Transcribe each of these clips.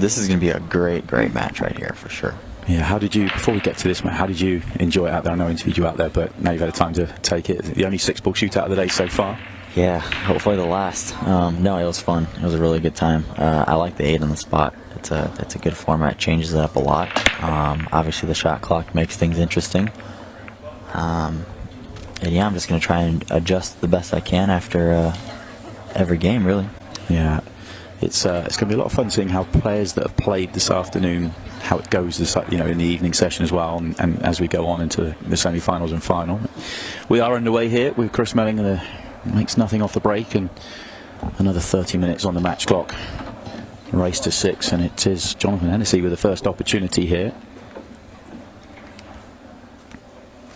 this is going to be a great match right here for sure. Yeah, how did you, before we get to this, man, how did you enjoy it out there? I know I interviewed you out there, but now you've had time to take it. Is it the only 6-ball shootout of the day so far? Yeah, hopefully the last. No, it was fun. It was a really good time. I like the 8 on the spot. It's a good format. Changes it up a lot. Obviously, the shot clock makes things interesting. And yeah, I'm just going to try and adjust the best I can after every game, really. Yeah, it's going to be a lot of fun seeing how players that have played this afternoon, how it goes this, in the evening session as well, and as we go on into the semi-finals and final. We are underway here with Chris Melling, and makes nothing off the break, and another 30 minutes on the match clock. Race to 6, and it is Johnathan Hennessee with the first opportunity here.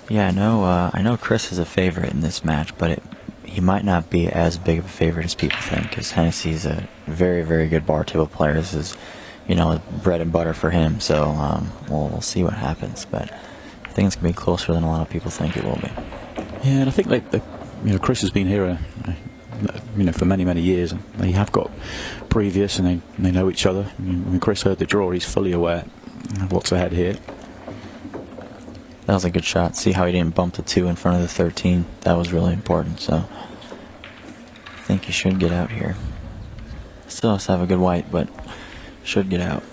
Yeah, I know Chris is a favorite in this match, but he might not be as big of a favorite as people think, because Hennessy's a very, very good bar table player. This is, bread and butter for him, so we'll see what happens, but I think it's going to be closer than a lot of people think it will be. Yeah, and I think Chris has been here for many years, and they have got previous, and they know each other. When Chris heard the draw, he's fully aware of what's ahead here. That was a good shot. See how he didn't bump the 2 in front of the 13. That was really important, so I think he should get out here. Still has to have a good white, but should get out.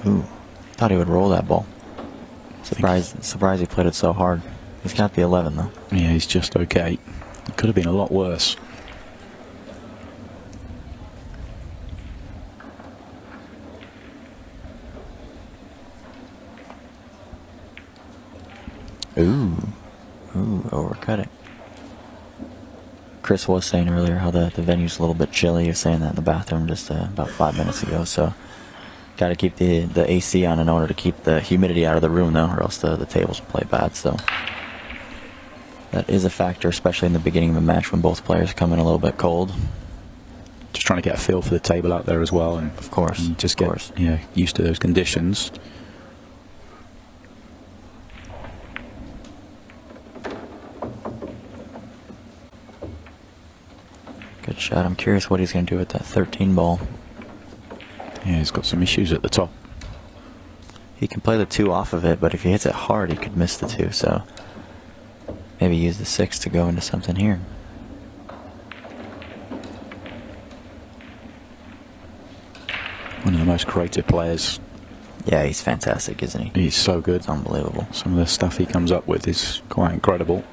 Ooh, thought he would roll that ball. Surprised he played it so hard. He's got the 11 though. Yeah, he's just okay. It could have been a lot worse. Ooh, overcut it. Chris was saying earlier how the venue's a little bit chilly. He was saying that in the bathroom just about 5 minutes ago, so got to keep the AC on in order to keep the humidity out of the room, though, or else the tables will play bad. So that is a factor, especially in the beginning of a match when both players come in a little bit cold. Just trying to get a feel for the table out there as well, and of course, just get used to those conditions. Good shot. I'm curious what he's going to do with that 13 ball. Yeah, he's got some issues at the top. He can play the 2 off of it, but if he hits it hard, he could miss the 2. So maybe use the 6 to go into something here. One of the most creative players. Yeah, he's fantastic, isn't he? He's so good. It's unbelievable. Some of the stuff he comes up with is quite incredible.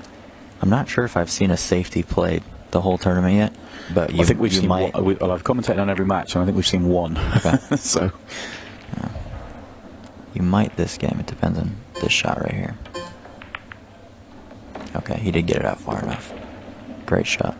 I'm not sure if I've seen a safety played the whole tournament yet, but I think we've seen one. I've commentated on every match, and I think we've seen one. Okay. So you might this game. It depends on this shot right here. Okay, he did get it out far enough. Great shot.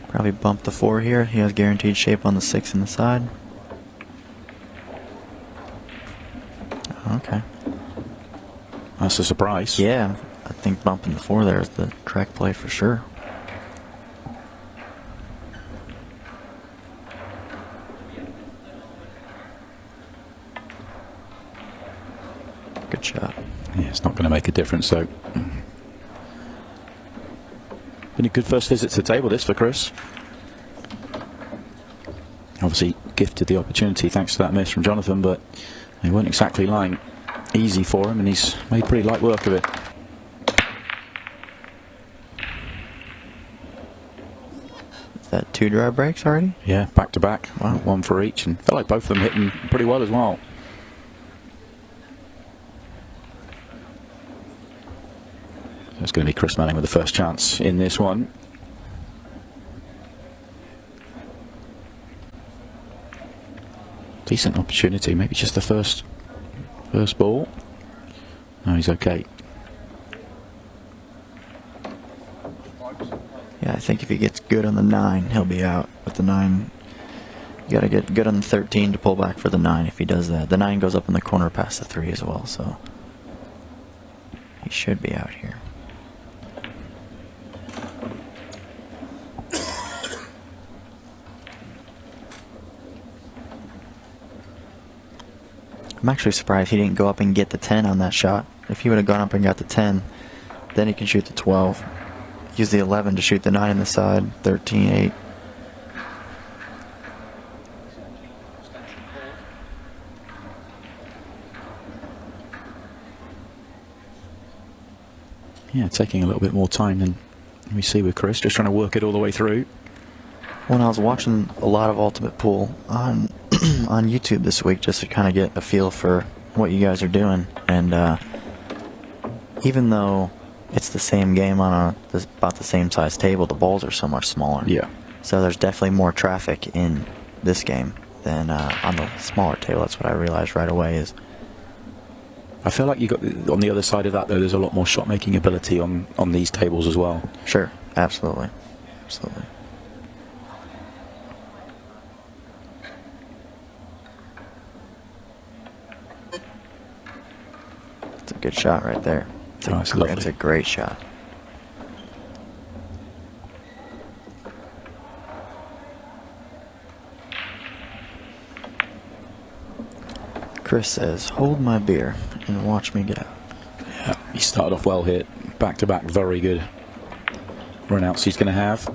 Probably bump the 4 here. He has guaranteed shape on the 6 in the side. Okay. That's a surprise. Yeah, I think bumping the 4 there is the correct play for sure. Good shot. Yeah, it's not going to make a difference, though. Been a good first visit to the table, this, for Chris. Obviously gifted the opportunity thanks to that miss from Johnathan, but they weren't exactly lying easy for him, and he's made pretty light work of it. Is that 2 dry breaks already? Yeah, back to back. Wow, 1 for each, and felt like both of them hitting pretty well as well. It's going to be Chris Melling with the first chance in this one. Decent opportunity, maybe just the first ball. No, he's okay. Yeah, I think if he gets good on the 9, he'll be out. With the 9, you got to get good on the 13 to pull back for the 9 if he does that. The 9 goes up in the corner past the 3 as well, so he should be out here. I'm actually surprised he didn't go up and get the 10 on that shot. If he would have gone up and got the 10, then he can shoot the 12. Use the 11 to shoot the 9 in the side. 13, 8. Yeah, taking a little bit more time than we see with Chris, just trying to work it all the way through. When I was watching a lot of Ultimate Pool on on YouTube this week, just to kind of get a feel for what you guys are doing, and even though it's the same game on about the same size table, the balls are so much smaller. Yeah. So there's definitely more traffic in this game than on the smaller table. That's what I realized right away. Is I feel like you got on the other side of that though. There's a lot more shot making ability on these tables as well. Sure, absolutely, absolutely. It's a good shot right there. It's a great shot. Chris says, "Hold my beer and watch me get out." Yeah, he started off well here. Back to back, very good run outs he's going to have.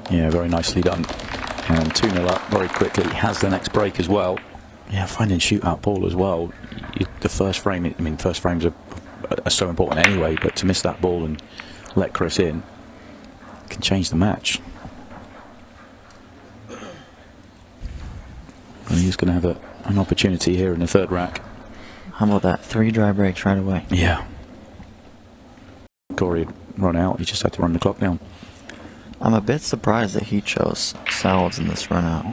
Yeah, very nicely done. And 2-0 up very quickly. He has the next break as well. Yeah, finding shootout ball as well. The first frame, I mean, first frames are so important anyway, but to miss that ball and let Chris in can change the match. And he's going to have an opportunity here in the third rack. How about that? 3 dry breaks right away. Yeah. Corey had run out. He just had to run the clock down. I'm a bit surprised that he chose solids in this run out.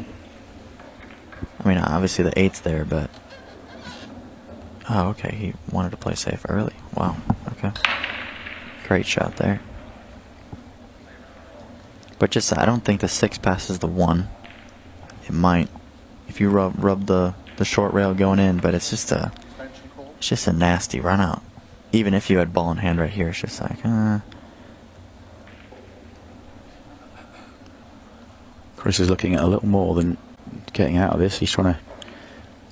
I mean, obviously the 8's there, but... Oh, okay. He wanted to play safe early. Wow. Okay. Great shot there. But just, I don't think the 6 passes the 1. It might, if you rub the short rail going in, but it's just a nasty run out. Even if you had ball in hand right here, it's just like, Chris is looking at a little more than getting out of this. He's trying to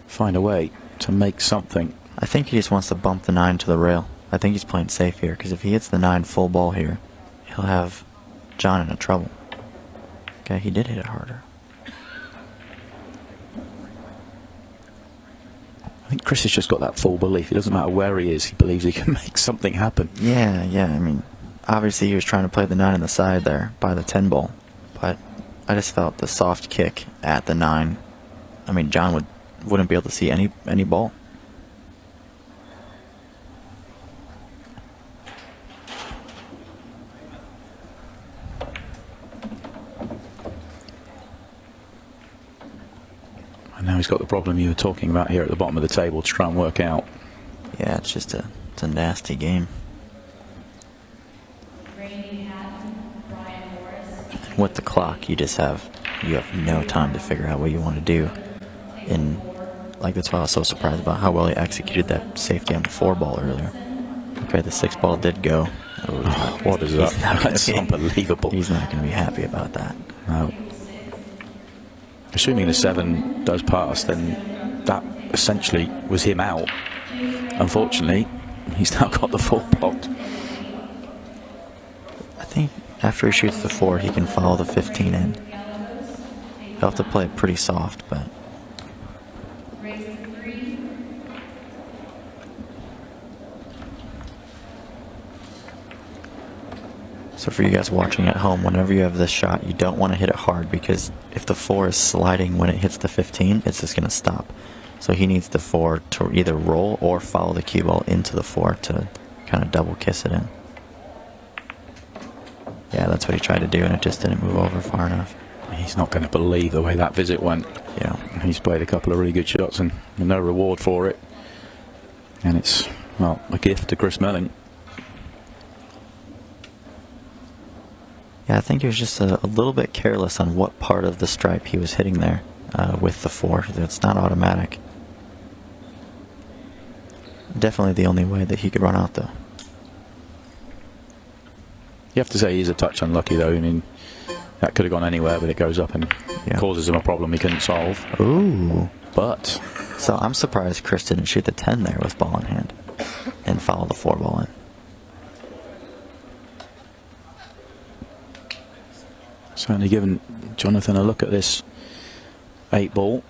find a way to make something. I think he just wants to bump the 9 to the rail. I think he's playing safe here, because if he hits the 9 full ball here, he'll have John in trouble. Okay, he did hit it harder. I think Chris has just got that full belief. It doesn't matter where he is, he believes he can make something happen. Yeah, I mean, obviously he was trying to play the 9 on the side there by the 10 ball, but I just felt the soft kick at the 9. I mean, John wouldn't be able to see any ball. And now he's got the problem you were talking about here at the bottom of the table to try and work out. Yeah, it's just it's a nasty game. With the clock, you have no time to figure out what you want to do. And like, that's why I was so surprised about how well he executed that safety on the 4 ball earlier. Okay, the 6 ball did go. Oh, what is that? That's unbelievable. He's not going to be happy about that. No. Assuming the 7 does pass, then that essentially was him out. Unfortunately, he's now got the 4 blocked. I think after he shoots the 4, he can follow the 15 in. He'll have to play it pretty soft, but... So for you guys watching at home, whenever you have this shot, you don't want to hit it hard, because if the 4 is sliding when it hits the 15, it's just going to stop. So he needs the 4 to either roll or follow the cue ball into the 4 to kind of double kiss it in. Yeah, that's what he tried to do, and it just didn't move over far enough. He's not going to believe the way that visit went. Yeah. He's played a couple of really good shots and no reward for it. And it's, well, a gift to Chris Melling. Yeah, I think he was just a little bit careless on what part of the stripe he was hitting there with the 4. It's not automatic. Definitely the only way that he could run out, though. You have to say he's a touch unlucky, though. I mean, that could have gone anywhere, but it goes up and causes him a problem he couldn't solve. Ooh. But So I'm surprised Chris didn't shoot the 10 there with ball in hand and follow the 4 ball in. certainly given Johnathan a look at this 8 ball.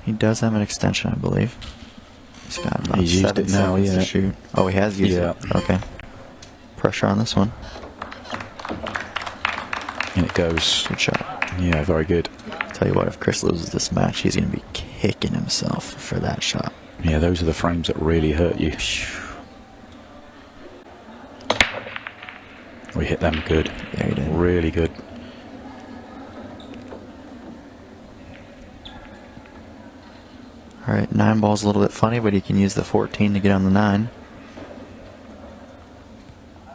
He does have an extension, I believe. He's got about He's used 7 it now, seconds yeah. to shoot. Oh, he has used it. Okay. Pressure on this one. And it goes. Good shot. Yeah, very good. Tell you what, if Chris loses this match, he's going to be kicking himself for that shot. Yeah, those are the frames that really hurt you. We hit them good. Yeah, he did. Really good. All right, 9 ball's a little bit funny, but he can use the 14 to get on the 9.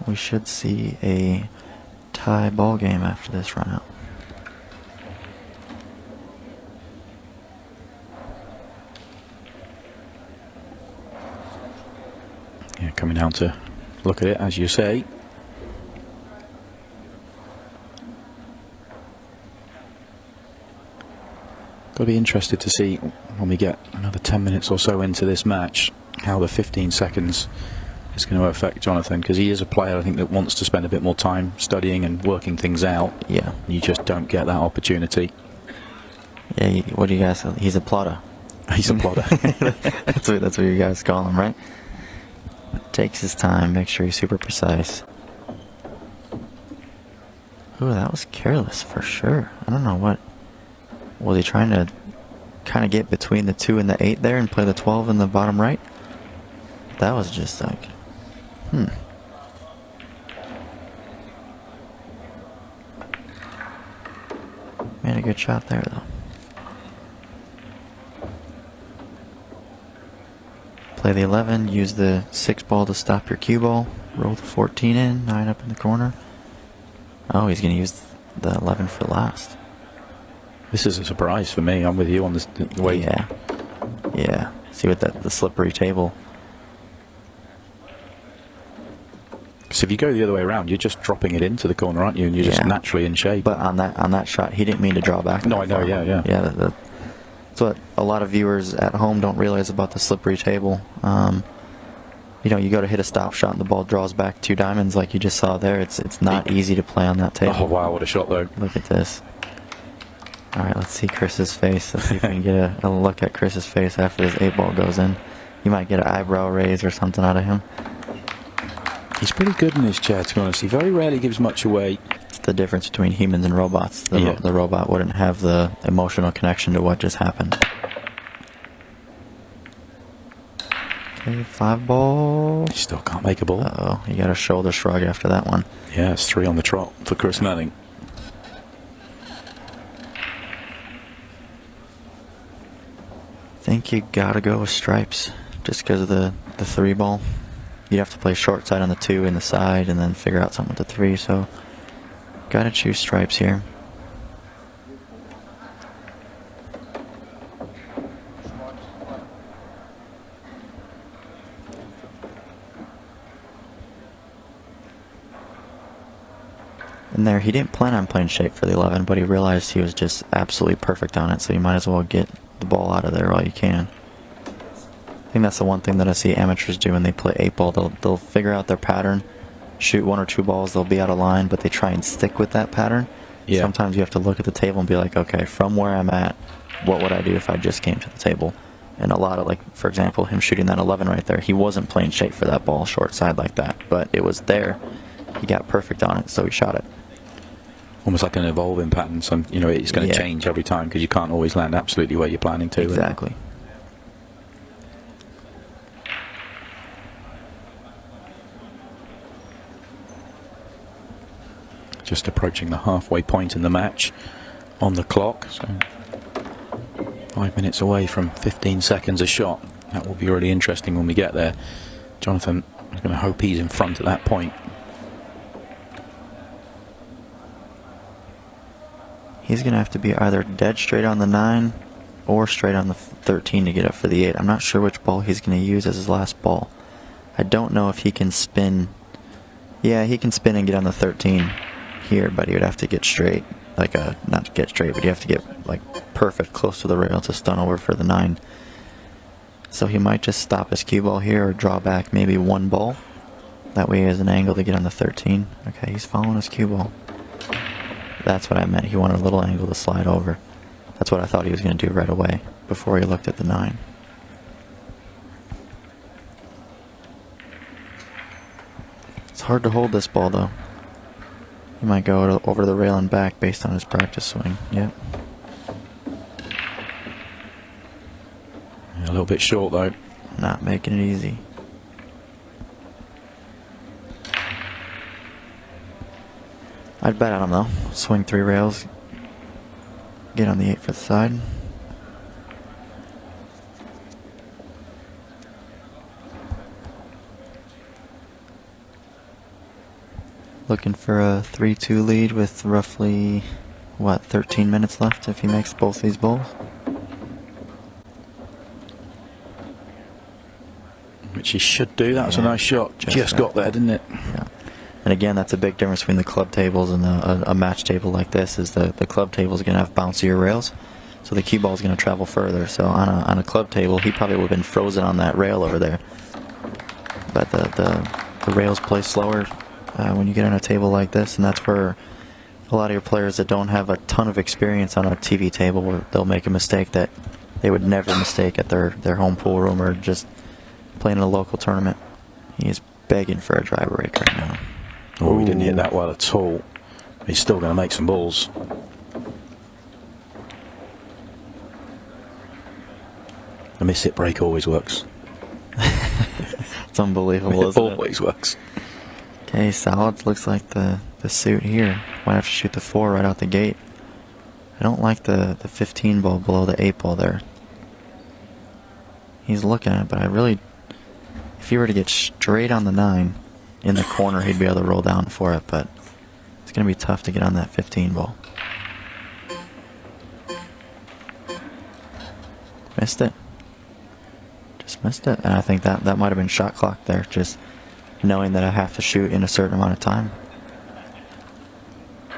We should see a tie ball game after this run out. Yeah, coming down to look at it, as you say. Got to be interested to see when we get another 10 minutes or so into this match how the 15 seconds is going to affect Johnathan, because he is a player, I think, that wants to spend a bit more time studying and working things out. Yeah. You just don't get that opportunity. Yeah, what do you guys say? He's a plotter. He's a plotter. that's what you guys call him, right? Takes his time, make sure he's super precise. Ooh, that was careless for sure. I don't know what. Was he trying to kind of get between the 2 and the 8 there and play the 12 in the bottom right? That was just like, Made a good shot there, though. Play the 11, use the 6 ball to stop your cue ball, roll the 14 in, 9 up in the corner. Oh, he's going to use the 11 for last. This is a surprise for me. I'm with you on this, the way. Yeah. Yeah. See what the slippery table. Because if you go the other way around, you're just dropping it into the corner, aren't you? And you're just naturally in shape. But on that shot, he didn't mean to draw back. No, I know. Yeah. Yeah, that's what a lot of viewers at home don't realize about the slippery table. You know, you go to hit a stop shot and the ball draws back 2 diamonds like you just saw there. It's not easy to play on that table. Oh wow, what a shot though! Look at this. All right, let's see Chris's face. Let's see if we can get a look at Chris's face after this 8 ball goes in. You might get an eyebrow raise or something out of him. He's pretty good in his chair, to be honest. He very rarely gives much away. It's the difference between humans and robots. The robot wouldn't have the emotional connection to what just happened. Okay, 5 ball. He still can't make a ball. Uh-oh, you got a shoulder shrug after that one. Yeah, it's 3 on the trot for Chris Melling. I think you gotta go with stripes just because of the 3 ball. You'd have to play short side on the 2 in the side and then figure out something with the 3, so gotta choose stripes here. And there, he didn't plan on playing shape for the 11, but he realized he was just absolutely perfect on it, so you might as well get the ball out of there while you can. I think that's the one thing that I see amateurs do when they play 8 ball. They'll figure out their pattern, shoot 1 or 2 balls, they'll be out of line, but they try and stick with that pattern. Yeah. Sometimes you have to look at the table and be like, okay, from where I'm at, what would I do if I just came to the table? And a lot of, like, for example, him shooting that 11 right there, he wasn't playing shape for that ball short side like that, but it was there. He got perfect on it, so he shot it. Almost like an evolving pattern. So, you know, it's going to change every time because you can't always land absolutely where you're planning to. Exactly. Just approaching the halfway point in the match on the clock. So 5 minutes away from 15 seconds a shot. That will be really interesting when we get there. Johnathan is going to hope he's in front at that point. He's going to have to be either dead straight on the 9 or straight on the 13 to get up for the 8. I'm not sure which ball he's going to use as his last ball. I don't know if he can spin. Yeah, he can spin and get on the 13 here, but he would have to get straight. Like, not get straight, but you have to get, like, perfect close to the rail to stun over for the 9. So he might just stop his cue ball here or draw back maybe one ball. That way he has an angle to get on the 13. Okay, he's following his cue ball. That's what I meant. He wanted a little angle to slide over. That's what I thought he was going to do right away before he looked at the 9. It's hard to hold this ball, though. He might go over the rail and back based on his practice swing. Yep. A little bit short, though. Not making it easy. I'd bet on him, though. Swing 3 rails. Get on the 8 for the side. Looking for a 3-2 lead with roughly, 13 minutes left if he makes both these balls. Which he should do. That was a nice shot. Just got there, didn't it? Yeah. And again, that's a big difference between the club tables and a match table like this. Is the club table is going to have bouncier rails, so the cue ball is going to travel further. So on a club table, he probably would have been frozen on that rail over there. But the rails play slower when you get on a table like this, and that's where a lot of your players that don't have a ton of experience on a TV table, where they'll make a mistake that they would never mistake at their home pool room or just playing in a local tournament. He's begging for a dry break right now. Oh, he didn't hit that well at all. He's still going to make some balls. A miss hit break always works. It's unbelievable, it isn't it? Always works. Okay, solid. Looks like the suit here. Might have to shoot the 4 right out the gate. I don't like the 15 ball below the 8 ball there. He's looking at it, but I really... If he were to get straight on the 9 in the corner, he'd be able to roll down for it, but it's going to be tough to get on that 15 ball. Missed it. Just missed it. And I think that might have been shot clock there, just knowing that I have to shoot in a certain amount of time.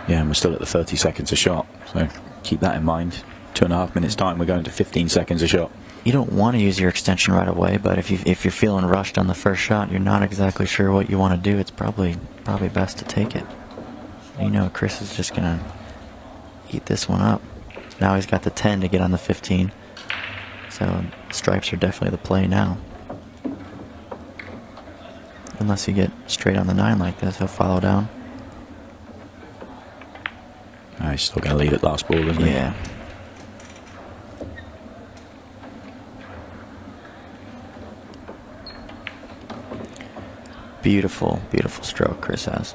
Yeah, and we're still at the 30 seconds a shot, so keep that in mind. 2.5 minutes time, we're going to 15 seconds a shot. You don't want to use your extension right away, but if you're feeling rushed on the first shot, you're not exactly sure what you want to do, it's probably best to take it. You know, Chris is just going to eat this one up. Now he's got the 10 to get on the 15. So stripes are definitely the play now. Unless you get straight on the 9 like this, he'll follow down. He's still going to lead at last ball, isn't he? Yeah. Beautiful, beautiful stroke Chris has.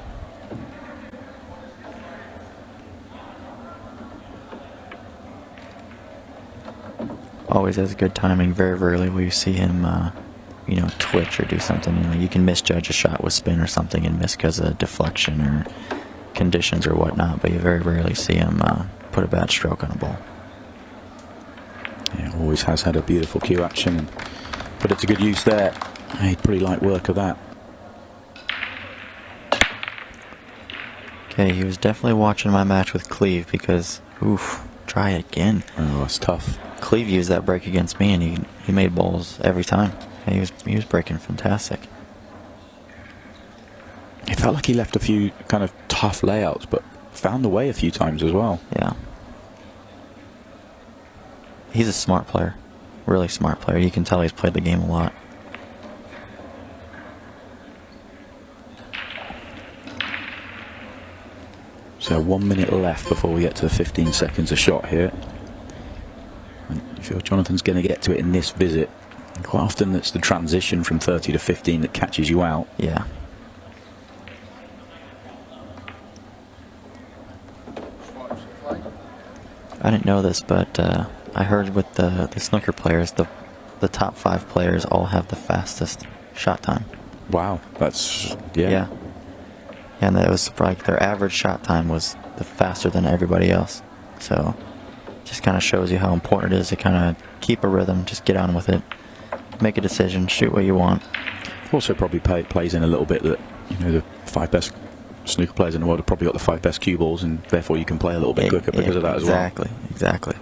Always has good timing. Very rarely will you see him, twitch or do something. You can misjudge a shot with spin or something and miss because of deflection or conditions or whatnot, but you very rarely see him put a bad stroke on a ball. Yeah, always has had a beautiful cue action and put it to good use there. He'd pretty like work of that. Okay, he was definitely watching my match with Cleve because, try it again. Oh, that's tough. Cleve used that break against me, and he made balls every time. And he was breaking fantastic. It felt like he left a few kind of tough layouts, but found the way a few times as well. Yeah. He's a smart player. Really smart player. You can tell he's played the game a lot. So 1 minute left before we get to the 15 seconds a shot here. And I feel Johnathan's going to get to it in this visit. And quite often it's the transition from 30 to 15 that catches you out. Yeah. I didn't know this, but I heard with the snooker players, the top 5 players all have the fastest shot time. Wow, that's Yeah. And that was probably their average shot time was the faster than everybody else. So just kind of shows you how important it is to kind of keep a rhythm, just get on with it, make a decision, shoot what you want. Also probably plays in a little bit that, you know, the 5 best snooker players in the world have probably got the 5 best cue balls, and therefore you can play a little bit quicker because of that as well. Exactly.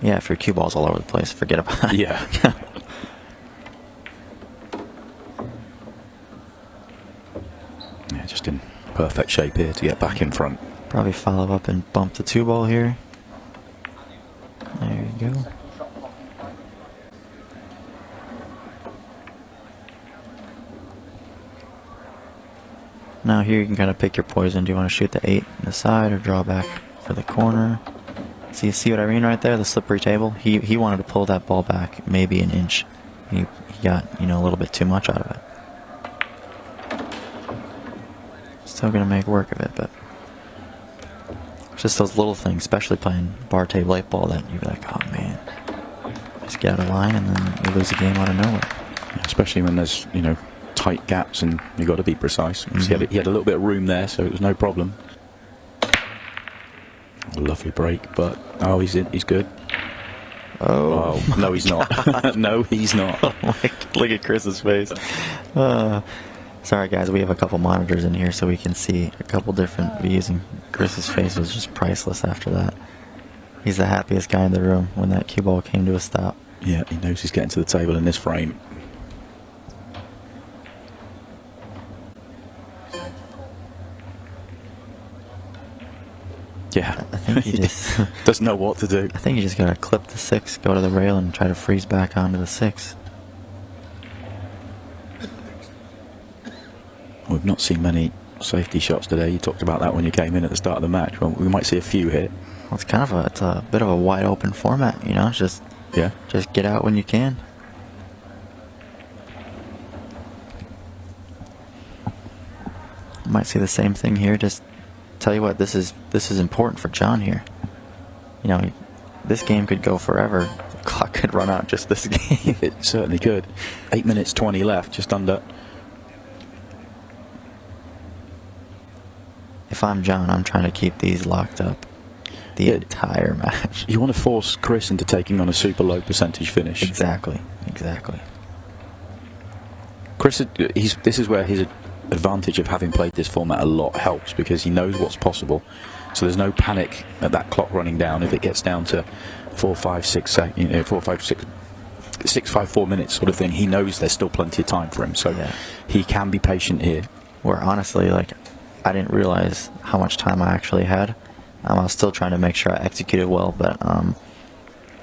Yeah, if your cue ball's all over the place, forget about it. Yeah. Yeah, just in perfect shape here to get back in front. Probably follow up and bump the 2 ball here. There you go. Now here you can kind of pick your poison. Do you want to shoot the 8 in the side or draw back for the corner? So you see what I mean right there, the slippery table? He wanted to pull that ball back maybe an inch. He got, you know, a little bit too much out of it. Still going to make work of it, but it's just those little things, especially playing bar table 8 ball, that you're like, oh man, just get out of line and then you lose a game out of nowhere. Especially when there's, you know, tight gaps and you've got to be precise. Mm-hmm. He had a little bit of room there, so it was no problem. A lovely break, but he's good. Oh, no, he's not. No, he's not. Look at Chris's face. Sorry guys, we have a couple monitors in here so we can see a couple different views, and Chris's face was just priceless after that. He's the happiest guy in the room when that cue ball came to a stop. Yeah, he knows he's getting to the table in this frame. Yeah, I think he just doesn't know what to do. I think you just gotta clip the 6, go to the rail, and try to freeze back onto the 6. We've not seen many safety shots today. You talked about that when you came in at the start of the match. Well, we might see a few here. Well, it's a bit of a wide open format, you know. It's just get out when you can. Might see the same thing here. Just tell you what, this is important for John here. You know, this game could go forever. The clock could run out just this game. It certainly could. 8 minutes 20 left, just under. If I'm John, I'm trying to keep these locked up the entire match. You want to force Chris into taking on a super low percentage finish. Exactly. Chris, this is where his advantage of having played this format a lot helps, because he knows what's possible. So there's no panic at that clock running down if it gets down to 4, 5, 6, 6, 5, 4 minutes sort of thing. He knows there's still plenty of time for him, so he can be patient here. Where honestly, like, I didn't realize how much time I actually had. I was still trying to make sure I executed well, but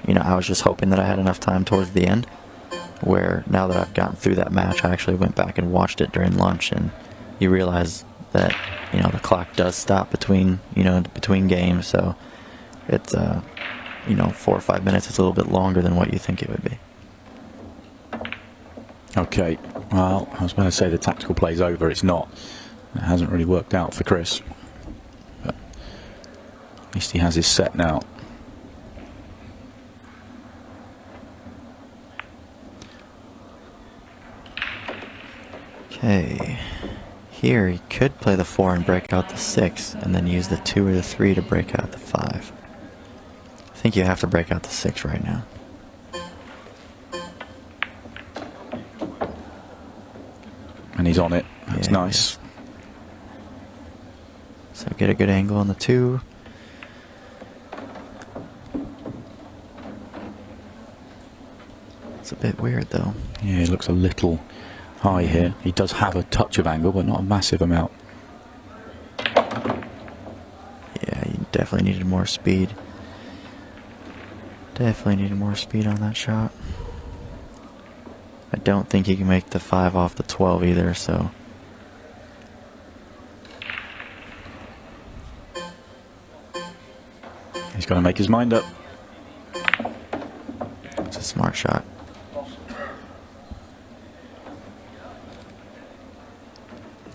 you know, I was just hoping that I had enough time towards the end, where now that I've gotten through that match, I actually went back and watched it during lunch, and you realize that, you know, the clock does stop between games, so it's you know, 4 or 5 minutes is a little bit longer than what you think it would be. Okay, well, I was going to say the tactical play's over. It's not. It hasn't really worked out for Chris, but at least he has his set now. Okay, here he could play the 4 and break out the 6, and then use the 2 or the 3 to break out the 5. I think you have to break out the 6 right now. And he's on it. That's nice. So get a good angle on the 2. It's a bit weird though. Yeah, it looks a little high here. He does have a touch of angle, but not a massive amount. Yeah, you definitely needed more speed. Definitely needed more speed on that shot. I don't think he can make the 5 off the 12 either, so. He's got to make his mind up. It's a smart shot.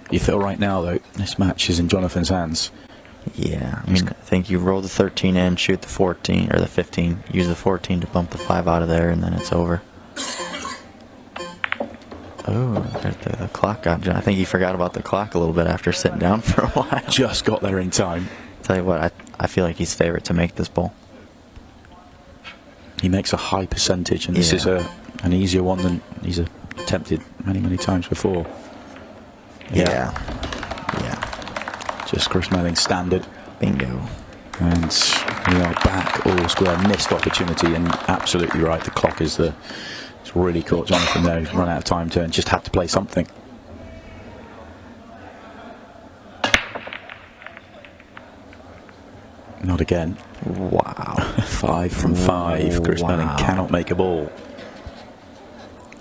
You feel right now, though, this match is in Johnathan's hands. Yeah, I mean, I think you roll the 13 in, shoot the 14, or the 15, use the 14 to bump the 5 out of there, and then it's over. Oh, the clock got John. I think he forgot about the clock a little bit after sitting down for a while. Just got there in time. Tell you what, I feel like he's favorite to make this bowl. He makes a high percentage, and this is an easier one than he's attempted many times before. Yeah. Just Chris Melling standard. Bingo. And we are back all square. Missed opportunity, and absolutely right. The clock is it's really caught Johnathan there. He's run out of time to, and just had to play something. Not again. Wow. 5 from 5. Chris Melling cannot make a ball.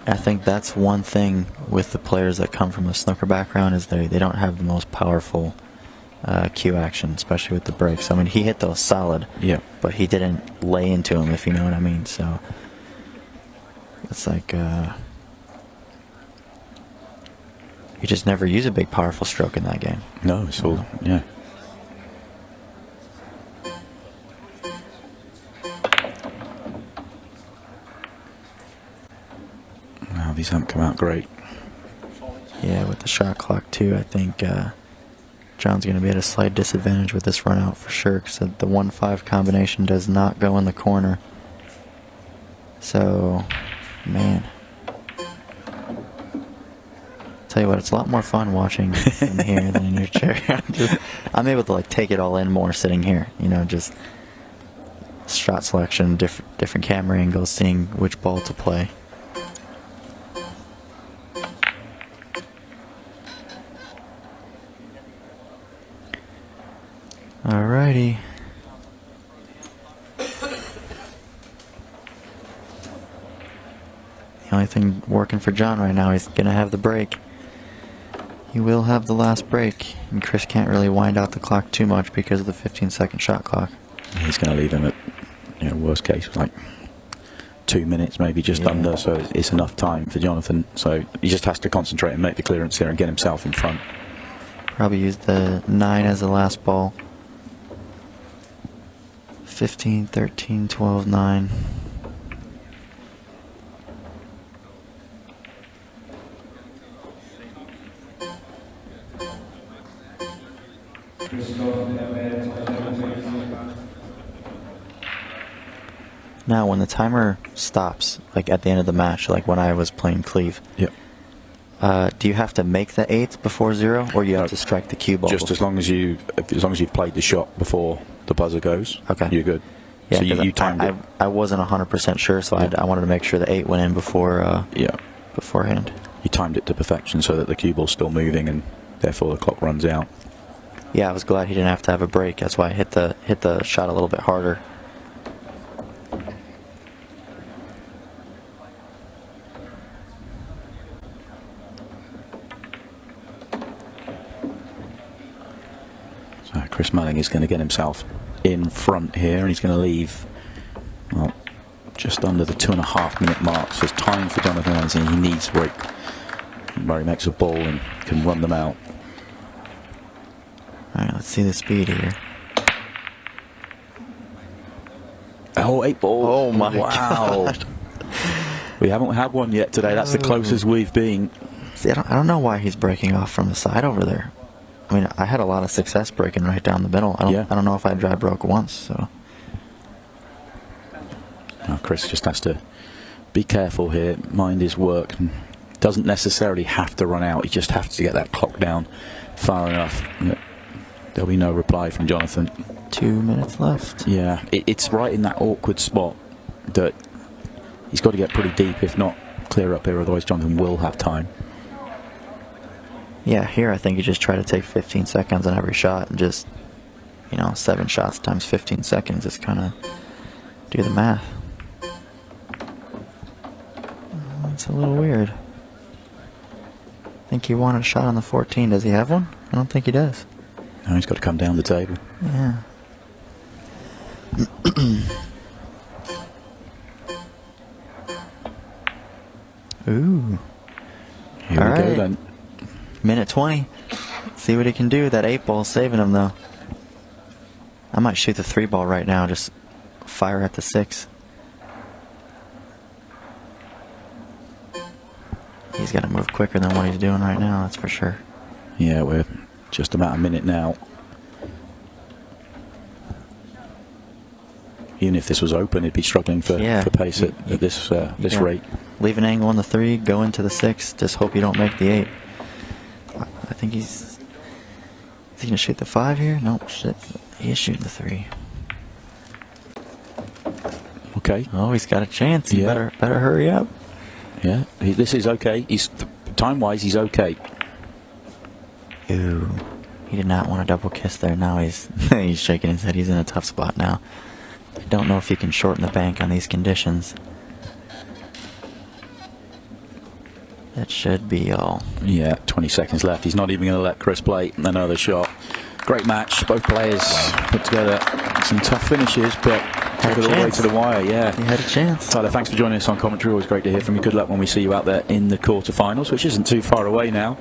I think that's one thing with the players that come from a snooker background is they don't have the most powerful cue action, especially with the breaks. I mean, he hit those solid, but he didn't lay into them, if you know what I mean. So it's like you just never use a big powerful stroke in that game. No, it's all Wow, these haven't come out great. Yeah, with the shot clock too, I think John's going to be at a slight disadvantage with this run out for sure, because the 1-5 combination does not go in the corner. So, man. Tell you what, it's a lot more fun watching from here than in your chair. I'm able to like take it all in more sitting here. You know, just shot selection, different camera angles, seeing which ball to play. Alrighty. The only thing working for John right now, he's going to have the break. He will have the last break, and Chris can't really wind out the clock too much because of the 15-second shot clock. He's going to leave him at, worst case, like 2 minutes, maybe just under, so it's enough time for Johnathan. So he just has to concentrate and make the clearance here and get himself in front. Probably use the 9 as the last ball. 15, 13, 12, 9. Now, when the timer stops, like at the end of the match, like when I was playing Cleve, do you have to make the 8th before 0, or you have to strike the cue ball? Just as long as you've played the shot before the buzzer goes, you're good. Yeah, so you timed it. I wasn't 100% sure, so I wanted to make sure the 8 went in before beforehand. You timed it to perfection so that the cue ball's still moving, and therefore the clock runs out. Yeah, I was glad he didn't have to have a break. That's why I hit the shot a little bit harder. Chris Melling is going to get himself in front here, and he's going to leave, well, just under the 2.5 minute mark. So it's time for Johnathan Hennessee. He needs a break where he makes a ball and can run them out. Alright, let's see the speed here. Oh, 8 ball. Oh my wow. God. We haven't had one yet today. That's the closest we've been. See, I don't know why he's breaking off from the side over there. I mean, I had a lot of success breaking right down the middle. I don't know if I dry broke once. So now Chris just has to be careful here, mind his work, and doesn't necessarily have to run out. He just has to get that clock down far enough. There'll be no reply from Johnathan. 2 minutes left. Yeah, it's right in that awkward spot that he's got to get pretty deep, if not clear up here, otherwise Johnathan will have time. Yeah, here I think you just try to take 15 seconds on every shot and just, 7 shots times 15 seconds. It's kind of do the math. It's a little weird. I think he wanted a shot on the 14. Does he have one? I don't think he does. No, he's got to come down the table. Yeah. Ooh. Here we go then. Minute 20. See what he can do. That 8 ball saving him though. I might shoot the 3 ball right now. Just fire at the 6. He's got to move quicker than what he's doing right now. That's for sure. Yeah, we're just about a minute now. even if this was open, he'd be struggling for pace at this rate. Leave an angle on the 3, go into the 6, just hope you don't make the 8. I think is he gonna shoot the 5 here? Nope, shit. He is shooting the 3. Okay. Oh, he's got a chance. He better hurry up. Yeah, this is okay. He's time-wise, he's okay. Ooh, he did not want a double kiss there. Now he's he's shaking his head. He's in a tough spot now. I don't know if he can shorten the bank on these conditions. That should be all. Yeah, 20 seconds left. He's not even going to let Chris play another shot. Great match. Both players put together some tough finishes, but took it all the way to the wire. Yeah, he had a chance. Tyler, thanks for joining us on commentary. Always great to hear from you. Good luck when we see you out there in the quarterfinals, which isn't too far away now.